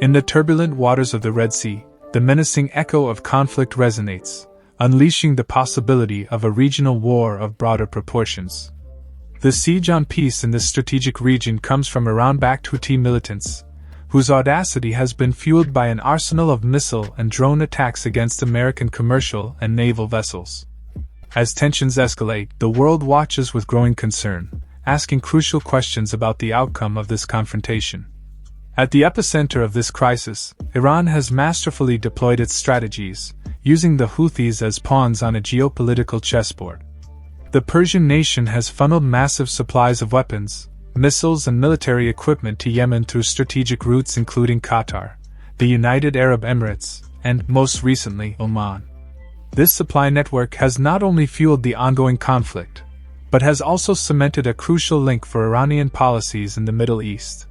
In the turbulent waters of the Red Sea, the menacing echo of conflict resonates, unleashing the possibility of a regional war of broader proportions. The siege on peace in this strategic region comes from Iran-backed Houthi militants, whose audacity has been fueled by an arsenal of missile and drone attacks against American commercial and naval vessels. As tensions escalate, the world watches with growing concern, asking crucial questions about the outcome of this confrontation. At the epicenter of this crisis, Iran has masterfully deployed its strategies, using the Houthis as pawns on a geopolitical chessboard. The Persian nation has funneled massive supplies of weapons, missiles and military equipment to Yemen through strategic routes including Qatar, the United Arab Emirates, and, most recently, Oman. This supply network has not only fueled the ongoing conflict, but has also cemented a crucial link for Iranian policies in the Middle East.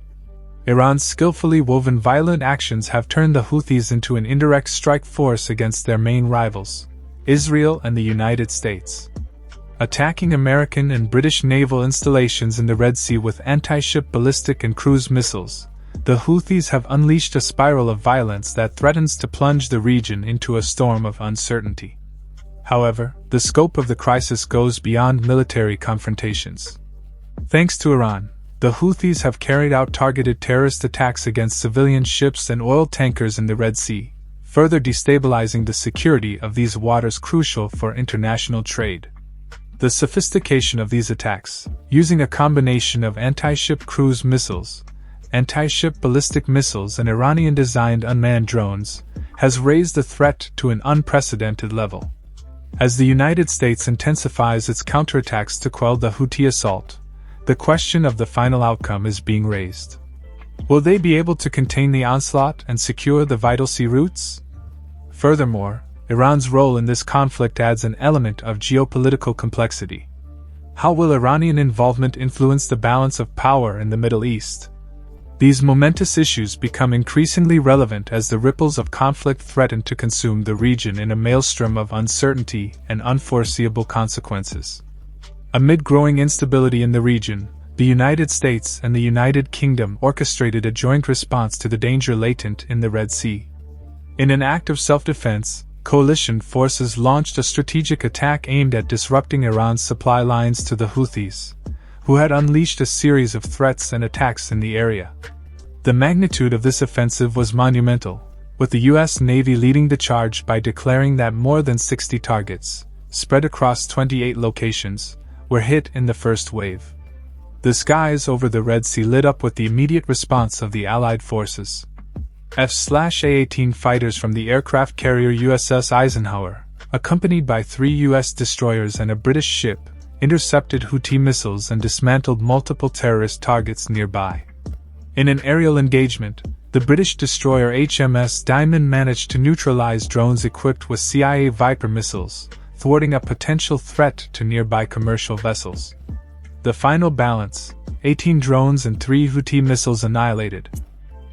Iran's skillfully woven violent actions have turned the Houthis into an indirect strike force against their main rivals, Israel and the United States. Attacking American and British naval installations in the Red Sea with anti-ship ballistic and cruise missiles, the Houthis have unleashed a spiral of violence that threatens to plunge the region into a storm of uncertainty. However, the scope of the crisis goes beyond military confrontations. Thanks to Iran, the Houthis have carried out targeted terrorist attacks against civilian ships and oil tankers in the Red Sea, further destabilizing the security of these waters crucial for international trade. The sophistication of these attacks, using a combination of anti-ship cruise missiles, anti-ship ballistic missiles and Iranian-designed unmanned drones, has raised the threat to an unprecedented level. As the United States intensifies its counterattacks to quell the Houthi assault, the question of the final outcome is being raised. Will they be able to contain the onslaught and secure the vital sea routes? Furthermore, Iran's role in this conflict adds an element of geopolitical complexity. How will Iranian involvement influence the balance of power in the Middle East? These momentous issues become increasingly relevant as the ripples of conflict threaten to consume the region in a maelstrom of uncertainty and unforeseeable consequences. Amid growing instability in the region, the United States and the United Kingdom orchestrated a joint response to the danger latent in the Red Sea. In an act of self-defense, coalition forces launched a strategic attack aimed at disrupting Iran's supply lines to the Houthis, who had unleashed a series of threats and attacks in the area. The magnitude of this offensive was monumental, with the U.S. Navy leading the charge by declaring that more than 60 targets, spread across 28 locations, were hit in the first wave. The skies over the Red Sea lit up with the immediate response of the Allied forces. F/A-18 fighters from the aircraft carrier USS Eisenhower, accompanied by 3 U.S. destroyers and a British ship, intercepted Houthi missiles and dismantled multiple terrorist targets nearby. In an aerial engagement, the British destroyer HMS Diamond managed to neutralize drones equipped with CIA Viper missiles, thwarting a potential threat to nearby commercial vessels. The final balance, 18 drones and 3 Houthi missiles annihilated.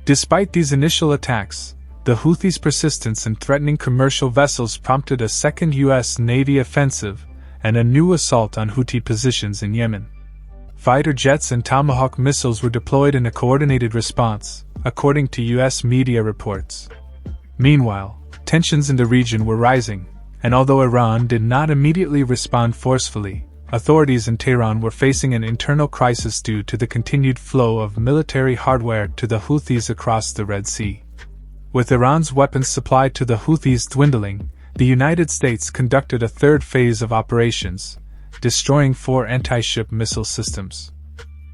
Despite these initial attacks, the Houthis' persistence in threatening commercial vessels prompted a second U.S. Navy offensive and a new assault on Houthi positions in Yemen. Fighter jets and Tomahawk missiles were deployed in a coordinated response, according to U.S. media reports. Meanwhile, tensions in the region were rising, and although Iran did not immediately respond forcefully, authorities in Tehran were facing an internal crisis due to the continued flow of military hardware to the Houthis across the Red Sea. With Iran's weapons supply to the Houthis dwindling, the United States conducted a third phase of operations, destroying 4 anti-ship missile systems.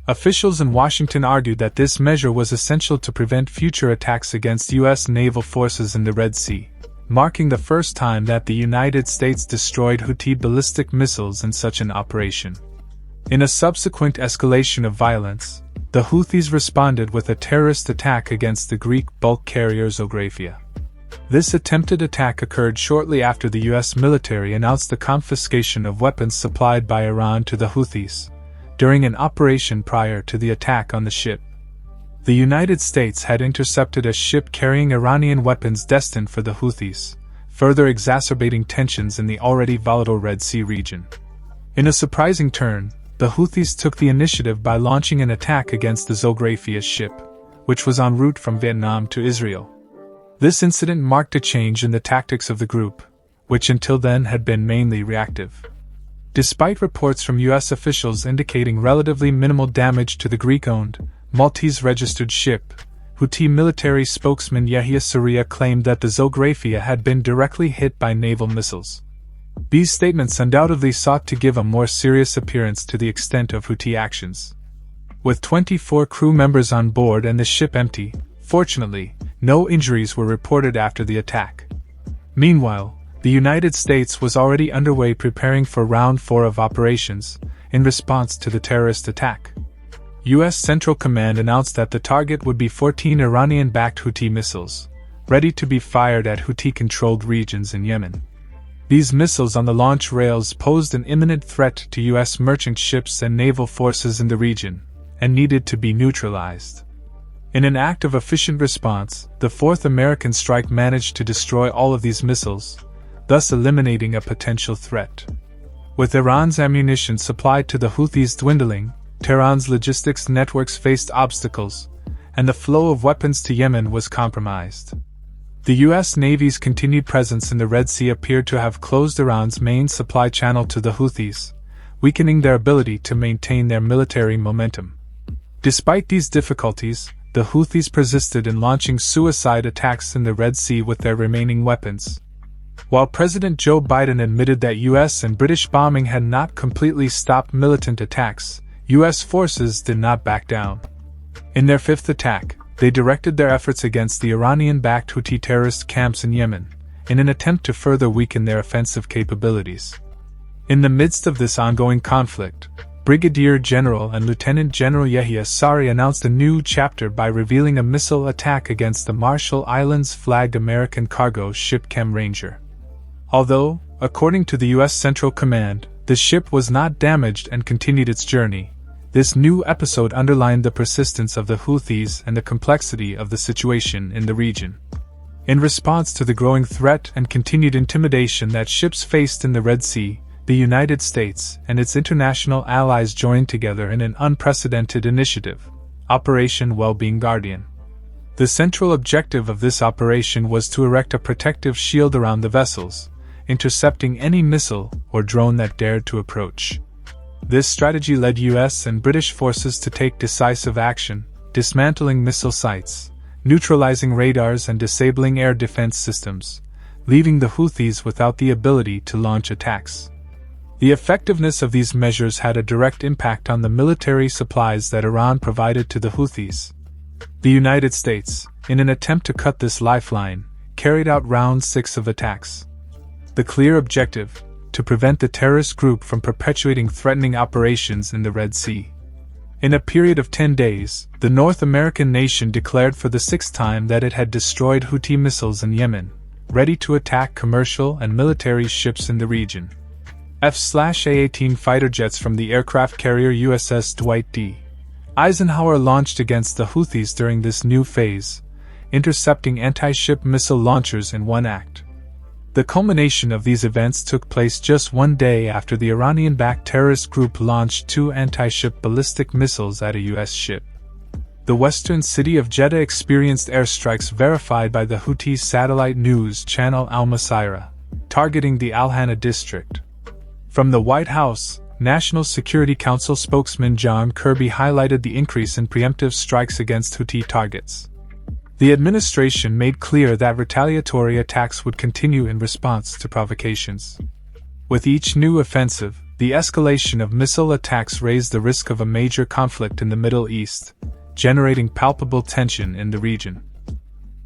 Officials in Washington argued that this measure was essential to prevent future attacks against U.S. naval forces in the Red Sea, marking the first time that the United States destroyed Houthi ballistic missiles in such an operation. In a subsequent escalation of violence, the Houthis responded with a terrorist attack against the Greek bulk carrier Zographia. This attempted attack occurred shortly after the U.S. military announced the confiscation of weapons supplied by Iran to the Houthis, during an operation prior to the attack on the ship. The United States had intercepted a ship carrying Iranian weapons destined for the Houthis, further exacerbating tensions in the already volatile Red Sea region. In a surprising turn, the Houthis took the initiative by launching an attack against the Zographia ship, which was en route from Vietnam to Israel. This incident marked a change in the tactics of the group, which until then had been mainly reactive. Despite reports from U.S. officials indicating relatively minimal damage to the Greek-owned, Maltese-registered ship, Houthi military spokesman Yahya Sarria claimed that the Zographia had been directly hit by naval missiles. These statements undoubtedly sought to give a more serious appearance to the extent of Houthi actions. With 24 crew members on board and the ship empty, fortunately, no injuries were reported after the attack. Meanwhile, the United States was already underway preparing for Round 4 of operations, in response to the terrorist attack. U.S. Central Command announced that the target would be 14 Iranian-backed Houthi missiles, ready to be fired at Houthi-controlled regions in Yemen. These missiles on the launch rails posed an imminent threat to U.S. merchant ships and naval forces in the region, and needed to be neutralized. In an act of efficient response, the Fourth American Strike managed to destroy all of these missiles, thus eliminating a potential threat. With Iran's ammunition supply to the Houthis dwindling, Tehran's logistics networks faced obstacles, and the flow of weapons to Yemen was compromised. The U.S. Navy's continued presence in the Red Sea appeared to have closed Iran's main supply channel to the Houthis, weakening their ability to maintain their military momentum. Despite these difficulties, the Houthis persisted in launching suicide attacks in the Red Sea with their remaining weapons. While President Joe Biden admitted that U.S. and British bombing had not completely stopped militant attacks, U.S. forces did not back down. In their fifth attack, they directed their efforts against the Iranian-backed Houthi terrorist camps in Yemen, in an attempt to further weaken their offensive capabilities. In the midst of this ongoing conflict, Brigadier General and Lieutenant General Yahya Sarria announced a new chapter by revealing a missile attack against the Marshall Islands-flagged American cargo ship Chem Ranger. Although, according to the U.S. Central Command, the ship was not damaged and continued its journey, this new episode underlined the persistence of the Houthis and the complexity of the situation in the region. In response to the growing threat and continued intimidation that ships faced in the Red Sea, the United States and its international allies joined together in an unprecedented initiative, Operation Wellbeing Guardian. The central objective of this operation was to erect a protective shield around the vessels, intercepting any missile or drone that dared to approach. This strategy led U.S. and British forces to take decisive action, dismantling missile sites, neutralizing radars and disabling air defense systems, leaving the Houthis without the ability to launch attacks. The effectiveness of these measures had a direct impact on the military supplies that Iran provided to the Houthis. The United States, in an attempt to cut this lifeline, carried out Round 6 of attacks. The clear objective: to prevent the terrorist group from perpetuating threatening operations in the Red Sea. In a period of 10 days, the North American nation declared for the sixth time that it had destroyed Houthi missiles in Yemen, ready to attack commercial and military ships in the region. F/A-18 fighter jets from the aircraft carrier USS Dwight D. Eisenhower launched against the Houthis during this new phase, intercepting anti-ship missile launchers in one act. The culmination of these events took place just 1 day after the Iranian-backed terrorist group launched 2 anti-ship ballistic missiles at a U.S. ship. The western city of Jeddah experienced airstrikes verified by the Houthi satellite news channel Al Masirah, targeting the Al Hana district. From the White House, National Security Council spokesman John Kirby highlighted the increase in preemptive strikes against Houthi targets. The administration made clear that retaliatory attacks would continue in response to provocations. With each new offensive, the escalation of missile attacks raised the risk of a major conflict in the Middle East, generating palpable tension in the region.